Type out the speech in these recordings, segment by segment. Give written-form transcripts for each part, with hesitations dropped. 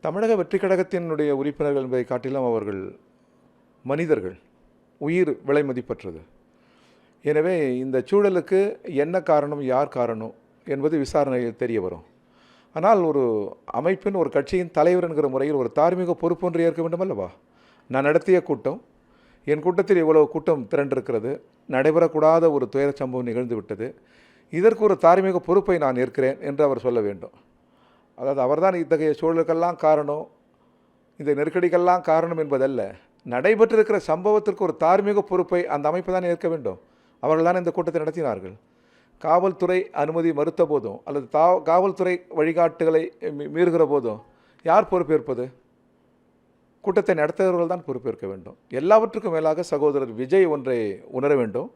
தமிழக வெற்றி கழகத்தினுடைய உறுப்பினர்கள் என்பதை காட்டிலும் அவர்கள் மனிதர்கள், உயிர் விலை மதிப்பற்றது. எனவே இந்த சூழலுக்கு என்ன காரணம், யார் காரணம் என்பது விசாரணையில் தெரிய வரும். ஆனால் ஒரு அமைப்பின், ஒரு கட்சியின் தலைவர் என்கிற முறையில் ஒரு தார்மீக பொறுப்பொன்று ஏற்க வேண்டும் அல்லவா? நான் நடத்திய கூட்டம், என் கூட்டத்தில் இவ்வளவு கூட்டம் திரண்டிருக்கிறது, நடைபெறக்கூடாத ஒரு துயர சம்பவம் நிகழ்ந்து விட்டது, இதற்கு ஒரு தார்மீக பொறுப்பை நான் ஏற்கிறேன் என்று அவர் சொல்ல வேண்டும். அதாவது அவர்தான் இத்தகைய சூழலுக்கெல்லாம் காரணம், இந்த நெருக்கடிக்கெல்லாம் காரணம் என்பதல்ல, நடைபெற்றிருக்கிற சம்பவத்திற்கு ஒரு தார்மீக பொறுப்பை அந்த அமைப்பு தான் ஏற்க வேண்டும். அவர்கள் தான் இந்த கூட்டத்தை நடத்தினார்கள். காவல்துறை அனுமதி மறுத்த போதும் அல்லது காவல்துறை வழிகாட்டுகளை மீறுகிற போதும் யார் பொறுப்பேற்பது? கூட்டத்தை நடத்துகிறவர்கள் தான் பொறுப்பேற்க வேண்டும். எல்லாவற்றுக்கும் மேலாக சகோதரர் விஜய் ஒன்றை உணர வேண்டும்.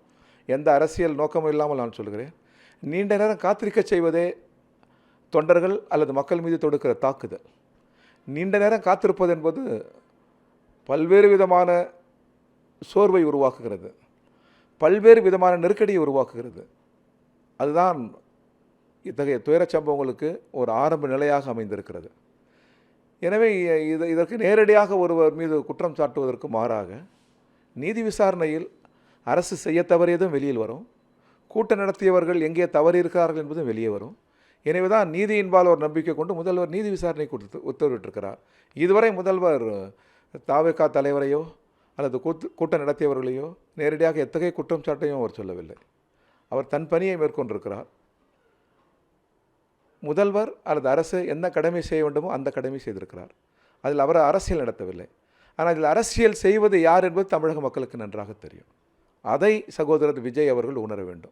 எந்த அரசியல் நோக்கமும் இல்லாமல் நான் சொல்கிறேன், நீண்ட நேரம் காத்திருக்க செய்வதே தொண்டர்கள் அல்லது மக்கள் மீது தொடுக்கிற தாக்குதல். நீண்ட நேரம் காத்திருப்பது என்பது பல்வேறு விதமான சோர்வை உருவாக்குகிறது, பல்வேறு விதமான நெருக்கடியை உருவாக்குகிறது. அதுதான் இத்தகைய துயரச் சம்பவங்களுக்கு ஒரு ஆரம்ப நிலையாக அமைந்திருக்கிறது. எனவே இதற்கு நேரடியாக ஒருவர் மீது குற்றம் சாட்டுவதற்கு மாறாக நீதி விசாரணையில் அரசு செய்ய தவறியதும் வெளியில் வரும், கூட்டம் நடத்தியவர்கள் எங்கே தவறி இருக்கிறார்கள் என்பதும் வெளியே வரும். எனவே தான் நீதியின்பால் ஒரு நம்பிக்கை கொண்டு முதல்வர் நீதி விசாரணை கொடுத்து உத்தரவிட்டிருக்கிறார். இதுவரை முதல்வர் தாவேகா தலைவரையோ அல்லது கூட்டம் நடத்தியவர்களையோ நேரடியாக எத்தகைய குற்றம் சாட்டையும் அவர் சொல்லவில்லை. அவர் தன் பணியை மேற்கொண்டிருக்கிறார். முதல்வர் அல்லது அரசு என்ன கடமை செய்ய வேண்டுமோ அந்த கடமை செய்திருக்கிறார். அதில் அவர் அரசியல் நடத்தவில்லை. ஆனால் இதில் அரசியல் செய்வது யார் என்பது தமிழக மக்களுக்கு நன்றாக தெரியும். அதை சகோதரர் விஜய் அவர்கள் உணர வேண்டும்.